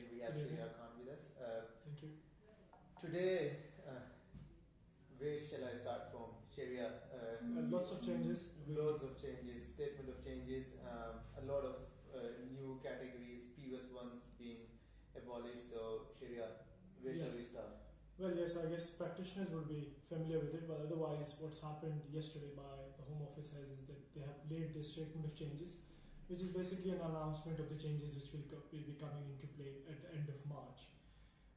evening. We have Shreya Khan with us. Thank you. Today, where shall I start from? Shreya, Lots of changes. loads of changes, statement of changes, a lot of new categories, previous ones being abolished. So, Shreya, where shall we Yes. start? Well, yes, I guess practitioners would be familiar with it, but otherwise, what's happened yesterday by the Home Office is that they have laid their statement of changes, which is basically an announcement of the changes which will be coming into play at the end of March.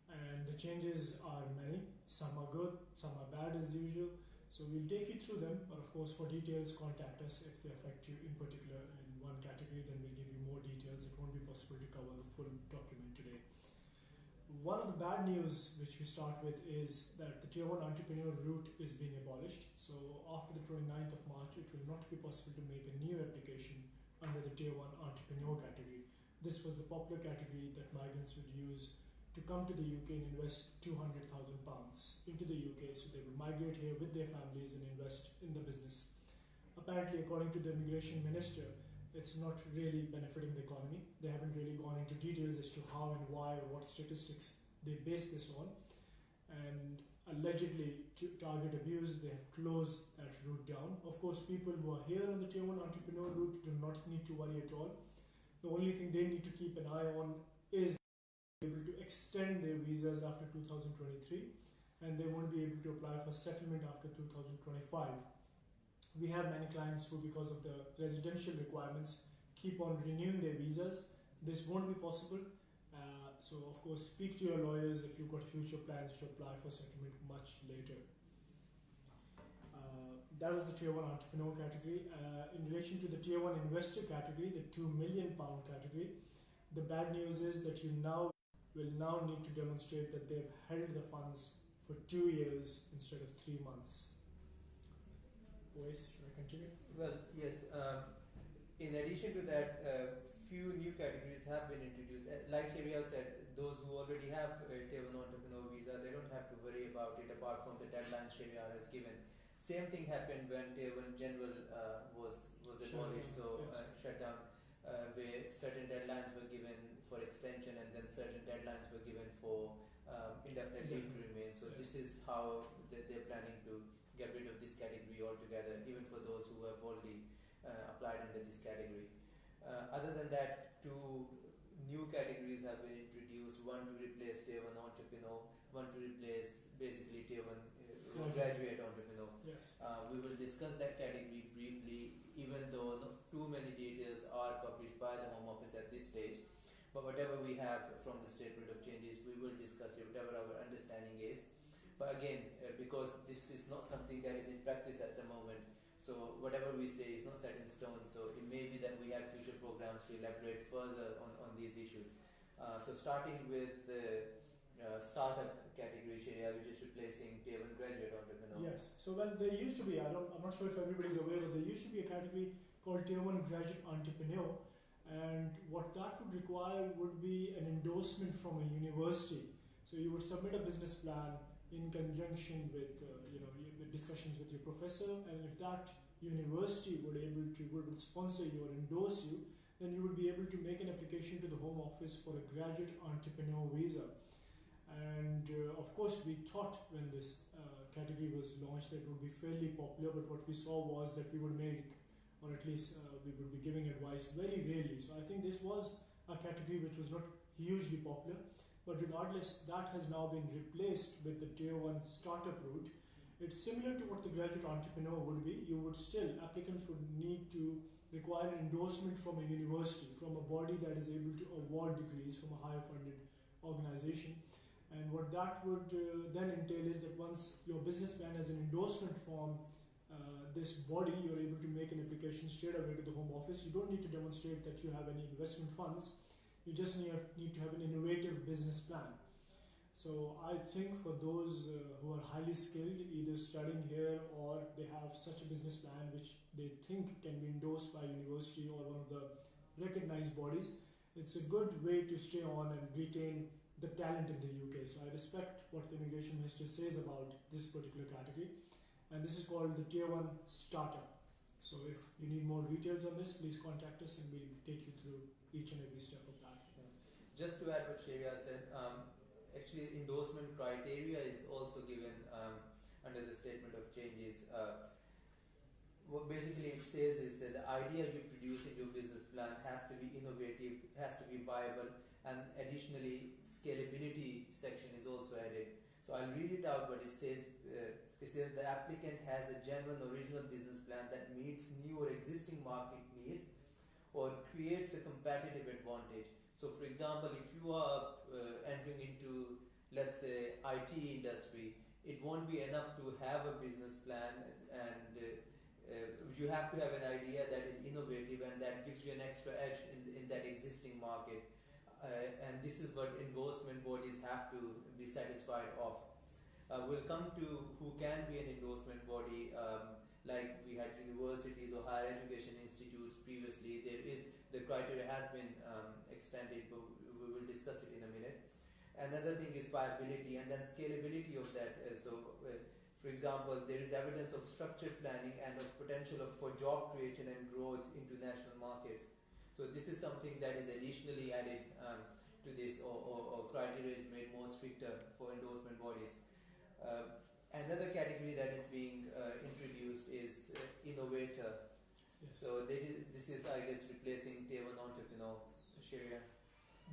And the changes are many. Some are good, some are bad as usual. So we'll take you through them, but of course, for details, contact us if they affect you in particular in one category. Then we'll give you more details. It won't be possible to cover the full document today. One of the bad news which we start with is that the Tier 1 entrepreneur route is being abolished. So after the 29th of March, it will not be possible to make a new application under the Tier 1 entrepreneur category. This was the popular category that migrants would use to come to the UK and invest £200,000 into the UK. So they would migrate here with their families and invest in the business. Apparently, according to the immigration minister, it's not really benefiting the economy. They haven't really gone into details as to how and why or what statistics they base this on. And allegedly, to target abuse, they have closed that route down. Of course, people who are here on the Tier 1 entrepreneur route do not need to worry at all. The only thing they need to keep an eye on is able to extend their visas after 2023, and they won't be able to apply for settlement after 2025. We have many clients who, because of the residential requirements, keep on renewing their visas. This won't be possible. So, of course, speak to your lawyers if you've got future plans to apply for settlement much later. That was the Tier 1 entrepreneur category. In relation to the Tier 1 investor category, the £2 million category, the bad news is that you will now need to demonstrate that they've held the funds for 2 years instead of 3 months. Should I continue? Well, yes. In addition to that, few new categories have been introduced. Like Shreya said, those who already have a Tier 1 entrepreneur visa, they don't have to worry about it apart from the deadline Shreya has given. Same thing happened when Tier 1 General was abolished, shut down, where certain deadlines were given for extension and then certain deadlines were given for indefinite leave to remain. So this is how they're planning to get rid of this category altogether, even for those who have already applied under this category. Other than that, two new categories have been introduced, one to replace Tier 1 entrepreneur, one to replace basically Tier 1 graduate entrepreneur. Yes. We will discuss that category briefly, even though not too many details are published by the Home Office at this stage. But whatever we have from the statement of changes, we will discuss it, whatever our understanding is. But again, because this is not something that is in practice at the moment, so whatever we say is not set in stone. So it may be that we have future programs to elaborate further on these issues. So starting with the startup category, Shreya, which is replacing Tier 1 graduate entrepreneur. Yes. So there used to be, I'm not sure if everybody's aware, but there used to be a category called Tier 1 graduate entrepreneur, and what that would require would be an endorsement from a university. So you would submit a business plan in conjunction with with discussions with your professor, and if that university would sponsor you or endorse you, then you would be able to make an application to the Home Office for a graduate entrepreneur visa. And of course, we thought when this category was launched that it would be fairly popular, but what we saw was that we would make, or at least we would be giving advice very rarely. So I think this was a category which was not hugely popular, but regardless, that has now been replaced with the Tier 1 startup route. It's similar to what the graduate entrepreneur would be. Applicants would need to require an endorsement from a university, from a body that is able to award degrees, from a higher funded organization. And what that would then entail is that once your business plan has an endorsement from this body, you're able to make an application straight away to the Home Office. You don't need to demonstrate that you have any investment funds. You just need to have an innovative business plan. So I think for those who are highly skilled, either studying here or they have such a business plan which they think can be endorsed by a university or one of the recognized bodies, it's a good way to stay on and retain the talent in the UK. So I respect what the immigration minister says about this particular category, and this is called the Tier 1 startup. So if you need more details on this, please contact us and we'll take you through each and every step of that. Just to add what Sharia said, actually endorsement criteria is also given under the statement of changes. What basically it says is that the idea you produce in your business plan has to be innovative, has to be viable, and additionally scalability section is also added. So I'll read it out what it says. It says the applicant has a genuine original business plan that meets new or existing market needs or creates a competitive advantage. So for example, if you are entering into, let's say, IT industry, it won't be enough to have a business plan, and you have to have an idea that is innovative and that gives you an extra edge in that existing market. And this is what endorsement bodies have to be satisfied of. We'll come to who can be an endorsement body. Like we had universities or higher education institutes previously, there is the criteria has been extended, but we will discuss it in a minute. Another thing is viability and then scalability of that. For example, there is evidence of structured planning and of potential for job creation and growth into national markets. So this is something that is additionally added to this, or criteria is made more stricter for endorsement bodies. Another category that is being introduced is innovator. Yes. So this is, I guess, replacing tier 1 entrepreneur. Sharia.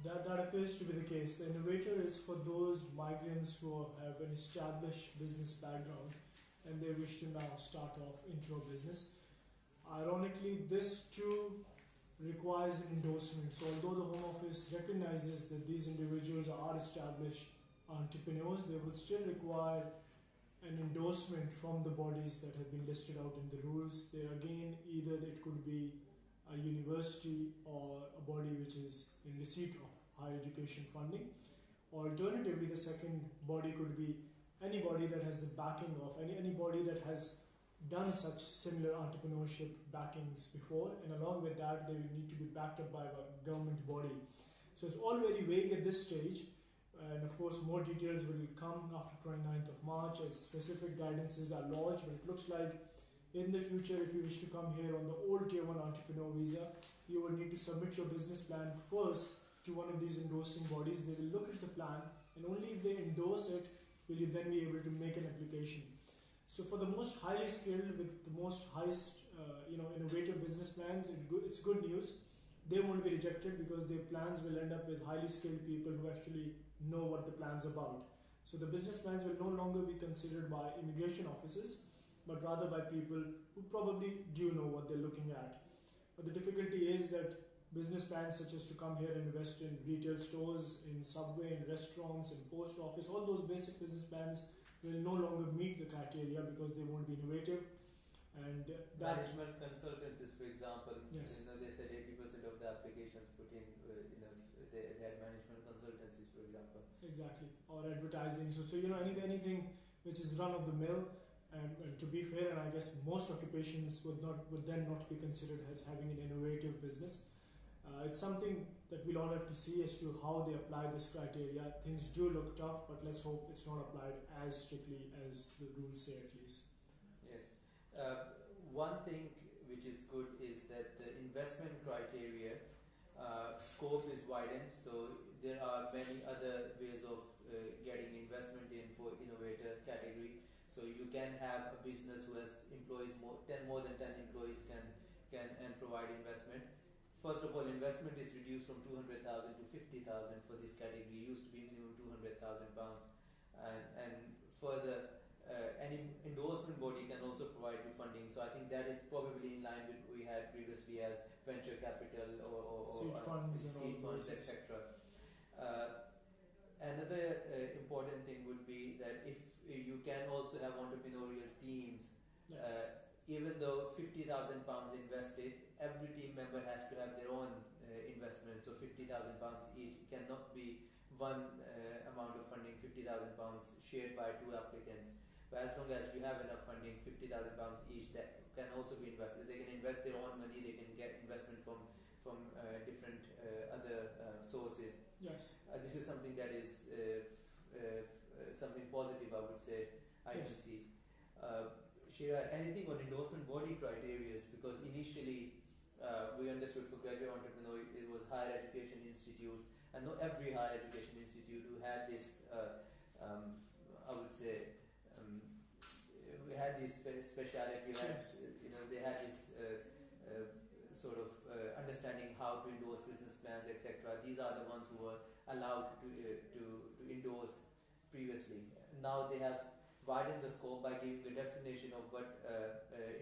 That appears to be the case. The innovator is for those migrants who have an established business background and they wish to now start off into a business. Ironically, this too requires an endorsement. So although the Home Office recognizes that these individuals are established entrepreneurs, they will still require an endorsement from the bodies that have been listed out in the rules. There again, either it could be a university or a body which is in receipt of higher education funding. Alternatively, the second body could be anybody that has the backing of anybody that has done such similar entrepreneurship backings before, and along with that, they will need to be backed up by a government body. So it's all very vague at this stage, and of course, more details will come after 29th of March as specific guidances are lodged. But it looks like in the future, if you wish to come here on the old tier 1 entrepreneur visa, you will need to submit your business plan first to one of these endorsing bodies. They will look at the plan, and only if they endorse it will you then be able to make an application. So for the most highly skilled with the most highest innovative business plans, it's good news. They won't be rejected because their plans will end up with highly skilled people who actually know what the plan's about. So the business plans will no longer be considered by immigration officers, but rather by people who probably do know what they're looking at. But the difficulty is that business plans such as to come here and invest in retail stores, in subway, in restaurants, in post office, all those basic business plans will no longer meet the criteria because they won't be innovative. And management consultancies, for example, yes. They said 80% of the applications put in, they had management consultancies, for example. Exactly, or advertising. So anything which is run of the mill. And to be fair, and I guess most occupations would then not be considered as having an innovative business. It's something that we'll all have to see as to how they apply this criteria. Things do look tough, but let's hope it's not applied as strictly as the rules say, at least. Yes. One thing which is good is that the investment criteria scope is widened, so there are many other ways of getting investment in for innovator category. So you can have a business who has employees more than 10 employees can and provide investment. First of all, investment is reduced from 200,000 to 50,000 for this category. It used to be minimum 200,000 pounds, and further, any endorsement body can also provide you funding. So I think that is probably in line with what we had previously as venture capital or seed funds, etc. Another important thing would be that if you can also have entrepreneurial teams. Yes. Even though £50,000 invested, every team member has to have their own investment. So £50,000 each, cannot be one amount of funding, £50,000 shared by two applicants. But as long as you have enough funding, £50,000 each, that can also be invested. They can invest their own money. They can get investment from different other sources. Yes. This is something that is something positive, I would say. I can see. Shira, anything on endorsement body criteria? Because initially we understood for graduate entrepreneur it was higher education institutes, I know every higher education institute who had this, I would say, we had this speciality. You had, Yes. they had this sort of understanding how to endorse business plans, etc. These are the ones who were allowed to endorse previously. Now they have widened the scope by giving a definition of what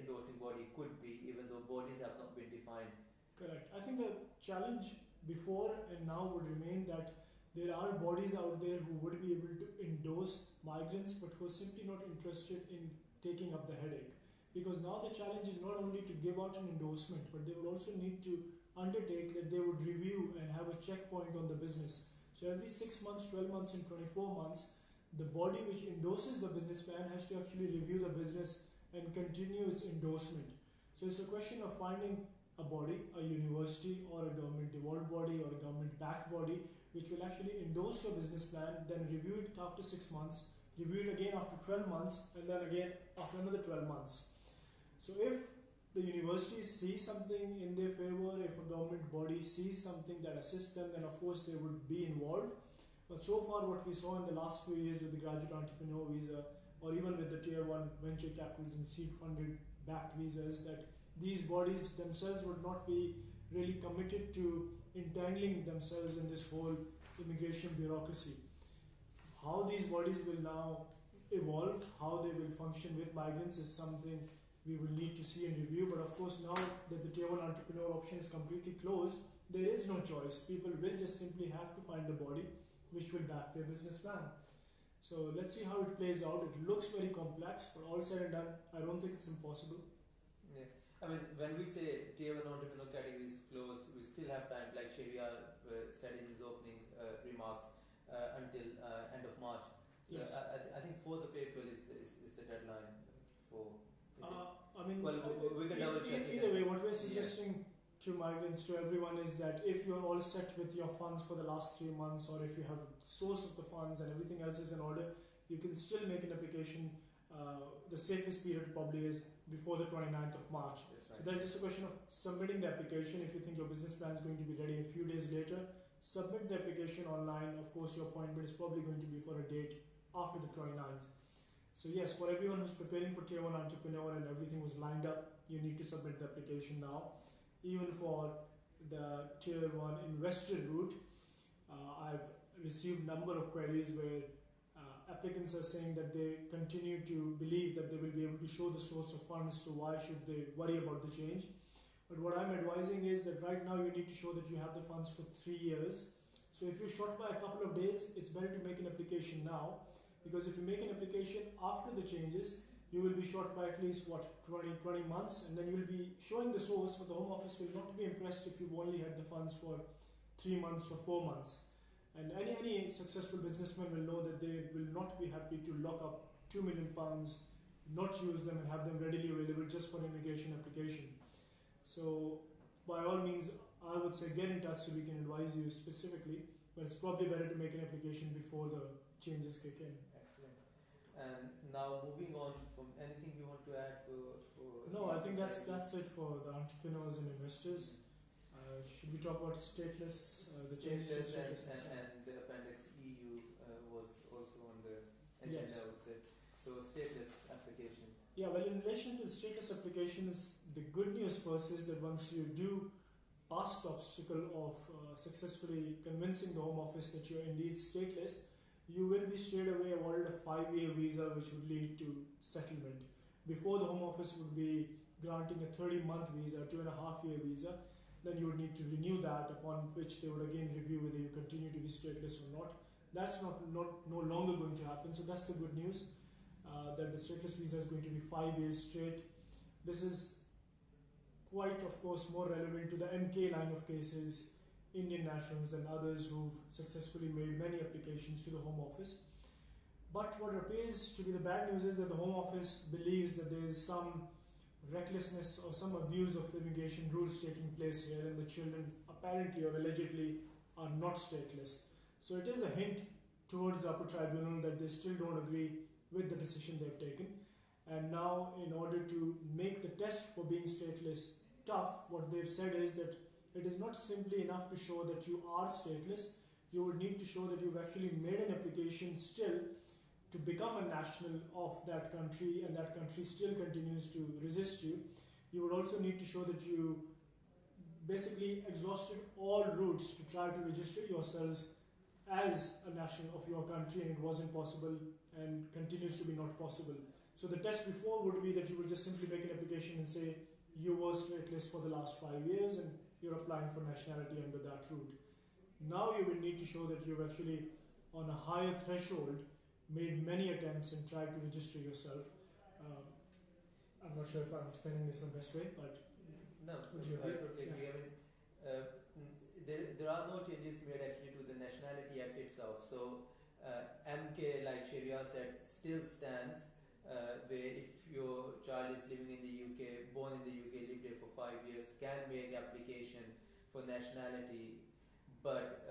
endorsing body could be, even though bodies have not been defined. Correct. I think the challenge before and now would remain that there are bodies out there who would be able to endorse migrants but who are simply not interested in taking up the headache. Because now the challenge is not only to give out an endorsement, but they would also need to undertake that they would review and have a checkpoint on the business. So every 6 months, 12 months, and 24 months, the body which endorses the business plan has to actually review the business and continue its endorsement. So it's a question of finding a body, a university or a government devolved body or a government backed body which will actually endorse your business plan, then review it after 6 months, review it again after 12 months, and then again after another 12 months. So if the universities see something in their favor, if a government body sees something that assists them, then of course they would be involved. But so far what we saw in the last few years with the graduate entrepreneur visa or even with the tier 1 venture capitals and seed funded backed visas, that these bodies themselves would not be really committed to entangling themselves in this whole immigration bureaucracy. How these bodies will now evolve, how they will function with migrants is something we will need to see and review. But of course, now that the tier 1 entrepreneur option is completely closed, there is no choice. People will just simply have to find a body which will back their business plan. So let's see how it plays out. It looks very complex, but all said and done, I don't think it's impossible. Yeah. I mean, when we say tier 1 entrepreneur category is closed, we still have time, like Sharia said in his opening remarks, until end of March. Yes. I think 4th of April is the deadline for. I mean, well, we can double check it. either way, what we're suggesting to migrants, to everyone, is that if you're all set with your funds for the last 3 months, or if you have a source of the funds and everything else is in order, you can still make an application. The safest period probably is before the 29th of March. That's right. So that's just a question of submitting the application. If you think your business plan is going to be ready a few days later, submit the application online. Of course, your appointment is probably going to be for a date after the 29th. So yes, for everyone who's preparing for tier 1 entrepreneur and everything was lined up, you need to submit the application now. Even for the tier 1 investor route, I've received number of queries where applicants are saying that they continue to believe that they will be able to show the source of funds, so why should they worry about the change? But what I'm advising is that right now you need to show that you have the funds for 3 years. So if you're short by a couple of days, it's better to make an application now, because if you make an application after the changes, you will be short by at least 20 months, and then you will be showing the source, but the Home Office will not be impressed if you've only had the funds for 3 months or 4 months. And any successful businessman will know that they will not be happy to lock up £2 million, not use them and have them readily available just for immigration application. So by all means, I would say get in touch so we can advise you specifically, but it's probably better to make an application before the changes kick in. Excellent. And now moving on from anything you want to add for No, I think that's it for the entrepreneurs and investors. Should we talk about stateless, the changes to statelessness? And the Appendix EU was also on the agenda, Yes. I would say. So stateless applications. Yeah, well, in relation to the stateless applications, the good news first is that once you do pass the obstacle of successfully convincing the Home Office that you're indeed stateless, you will be straight away awarded a 5-year visa which would lead to settlement. Before, the Home Office would be granting a 30-month visa, 2.5-year visa. Then you would need to renew that, upon which they would again review whether you continue to be stateless or not. That's no longer going to happen, so that's the good news, that the stateless visa is going to be 5 years straight. This is quite, of course, more relevant to the MK line of cases, Indian nationals and others who've successfully made many applications to the Home Office. But what appears to be the bad news is that the Home Office believes that there is some recklessness or some abuse of immigration rules taking place here, and the children apparently or allegedly are not stateless. So it is a hint towards the upper tribunal that they still don't agree with the decision they've taken. And now, in order to make the test for being stateless tough, what they've said is that it is not simply enough to show that you are stateless. you would need to show that you've actually made an application still to become a national of that country and that country still continues to resist you. You would also need to show that you basically exhausted all routes to try to register yourselves as a national of your country and it wasn't possible and continues to be not possible. So the test before would be that you would just simply make an application and say you were stateless for the last 5 years and you're applying for nationality under that route. Now you will need to show that you've actually, on a higher threshold, made many attempts and tried to register yourself. I'm not sure if I'm explaining this in the best way, but No, would you I agree? totally agree. I mean, there are no changes made actually to the Nationality Act itself. So MK, like Sharia said, still stands. Where if your child is living in the UK, born in the UK, lived there for 5 years, can make application for nationality. But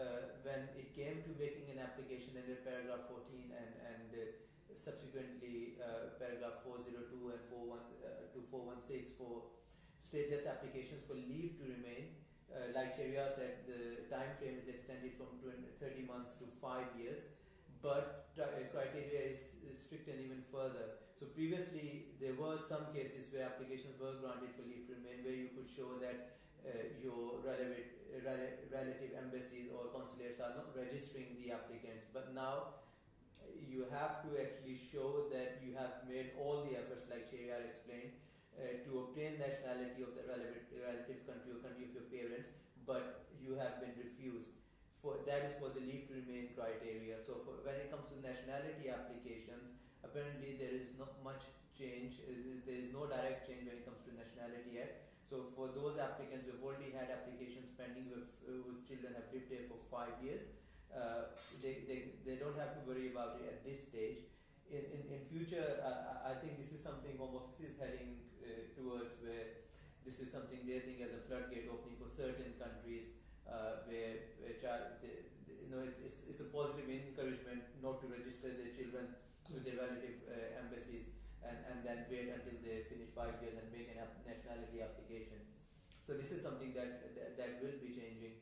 when it came to making an application under paragraph 14 and subsequently paragraph 402 and 416 for stateless applications for leave to remain, like Sharia said, the time frame is extended from 30 months to 5 years, but criteria is stricter even further. So previously there were some cases where applications were granted for leave to remain where you could show that your relative embassies or consulates are not registering the applicants, but now you have to actually show that you have made all the efforts, like Sharia explained, to obtain nationality of the relative country or country of your parents, but you have been refused. That is for the leave to remain criteria. So when it comes to nationality applications, apparently there is not much change. There is no direct change when it comes to nationality yet. So for those applicants who have already had applications pending whose children have lived there for 5 years, they don't have to worry about it at this stage. In future, I think this is something Home Office is heading towards, where this is something they think as a floodgate opening for certain countries, where it's a positive encouragement not to register their children with their relative embassies and then wait until they finish 5 years and make a nationality application. So this is something that will be changing.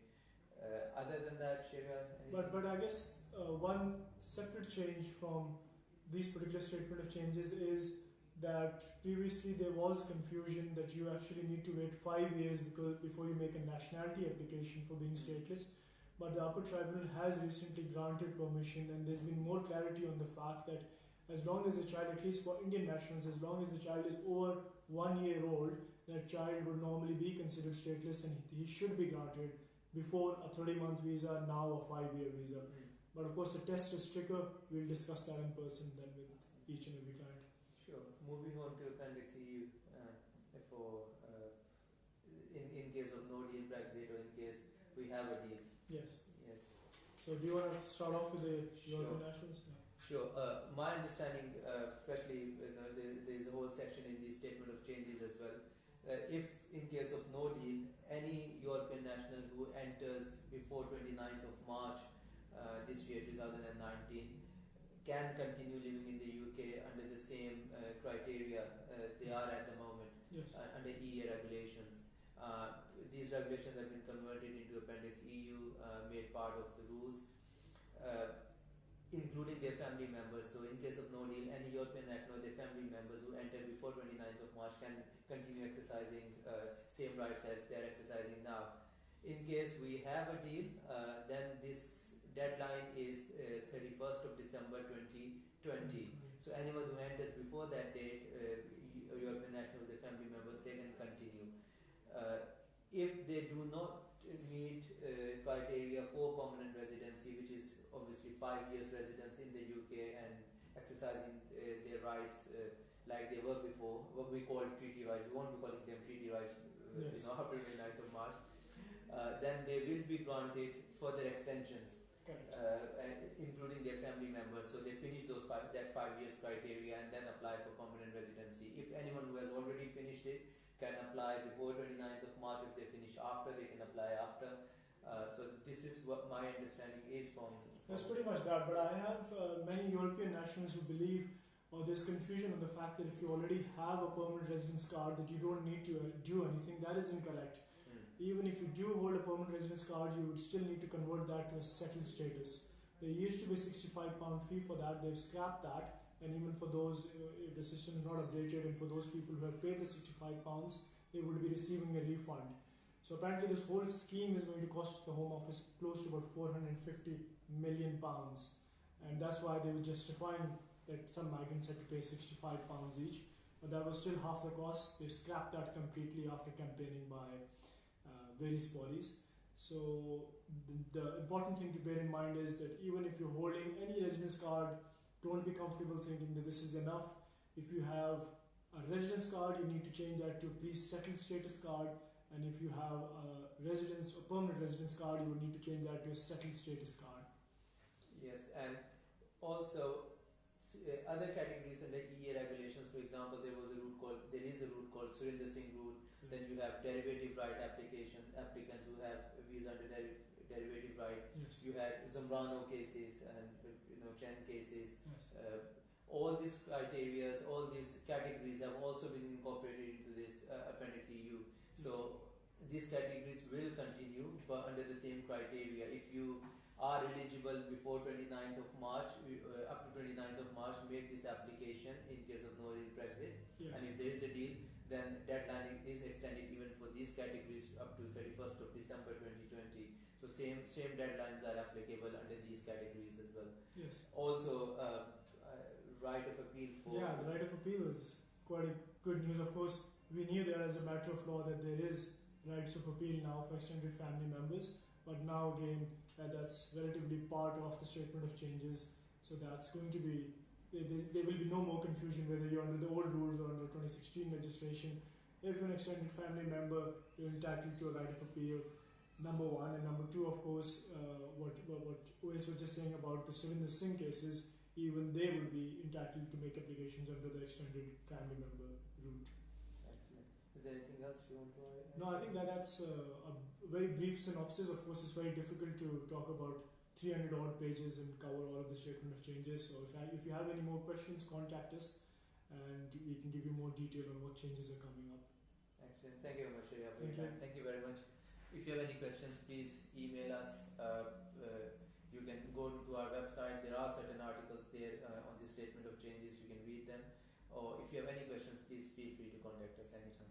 Other than that, Sharia? But I guess one separate change from these particular statement of changes is that previously there was confusion that you actually need to wait 5 years before you make a nationality application for being stateless. But the upper tribunal has recently granted permission, and there's been more clarity on the fact that as long as the child, at least for Indian nationals, as long as the child is over 1 year old, that child would normally be considered stateless and he should be granted before a 30-month visa, now a 5-year visa. But of course the test is stricter. We'll discuss that in person then with each and every client. Sure. Moving on to Appendix EU, for in case of no deal Brexit or in case we have a deal. Yes. Yes. So do you want to start off with the European Sure. nationals? Yeah. Sure. My understanding, especially there is a whole section in the statement of changes as well. If in case of no deal, any European national who enters before 29th of March this year, 2019, can continue living in the UK under the same criteria they are at the moment. Yes. Under EA regulations. These regulations have been converted into Appendix EU, made part of the rules, including their family members. So in case of no deal, any European national or their family members who enter before 29th of March can continue exercising same rights as they are exercising now. In case we have a deal, then this deadline is 31st of December 2020. So anyone who enters before that date, European nationals, their family members, they can continue. If they do not meet criteria for permanent residency, which is obviously 5 years residence in the UK and exercising their rights like they were before, what we call treaty rights, we won't be calling them treaty rights Yes. after 29th of March, then they will be granted further extensions. Correct. Including their family members, so they finish that 5 years criteria and then apply for permanent residency. If anyone who has already finished it can apply before 29th of March. If they finish after, they can apply after. So this is what my understanding is from That's pretty much that. But I have many European nationals who believe, or there's confusion on the fact that if you already have a permanent residence card, that you don't need to do anything. That is incorrect. even if you do hold a permanent residence card, you would still need to convert that to a settled status. There used to be a £65 fee for that, they've scrapped that, and even for those, if the system is not updated, and for those people who have paid the £65, they would be receiving a refund. So apparently this whole scheme is going to cost the Home Office close to about £450 million, and that's why they were justifying that some migrants had to pay £65 each, but that was still half the cost. They've scrapped that completely after campaigning by various bodies. So the important thing to bear in mind is that even if you're holding any residence card, don't be comfortable thinking that this is enough. If you have a residence card, you need to change that to a pre-settled status card, and if you have a permanent residence card, you would need to change that to a settled status card. Yes, and also other categories under EA regulations. For example, there is a route called Surinder Singh route. Then you have derivative right applicants who have visa under derivative right. Yes. You had Zambrano cases and Chen cases. Yes. All these criteria, all these categories have also been incorporated into this Appendix EU. So these categories will continue, but under the same criteria. If you are eligible before 29th of March, up to 29th of March, make this application in case of no deal Brexit. Yes. And if there is a deal, then deadline is extended even for these categories up to 31st of December 2020. So same deadlines are applicable under these categories as well. Yes. Also, right of appeal for... Yeah, the right of appeal is quite a good news. Of course, we knew there as a matter of law that there is rights of appeal now for extended family members, but now again that's relatively part of the statement of changes, so that's going to be, there will be no more confusion whether you're under the old rules or under 2016 legislation. If you're an extended family member, you're entitled to a right of appeal, number one. And number two, of course, what OS was just saying about the Surinder Singh cases, even they will be entitled to make applications under the extended family member route. Excellent. Is there anything else you want to add? No, I think that's a very brief synopsis. Of course, it's very difficult to talk about 300 odd pages and cover all of the statement of changes. So if you have any more questions, contact us and we can give you more detail on what changes are coming up. Excellent. Thank you very much, Shreya, for your time. Thank you very much. If you have any questions, please email us. You can go to our website. There are certain articles there on the statement of changes. You can read them. Or if you have any questions, please feel free to contact us anytime.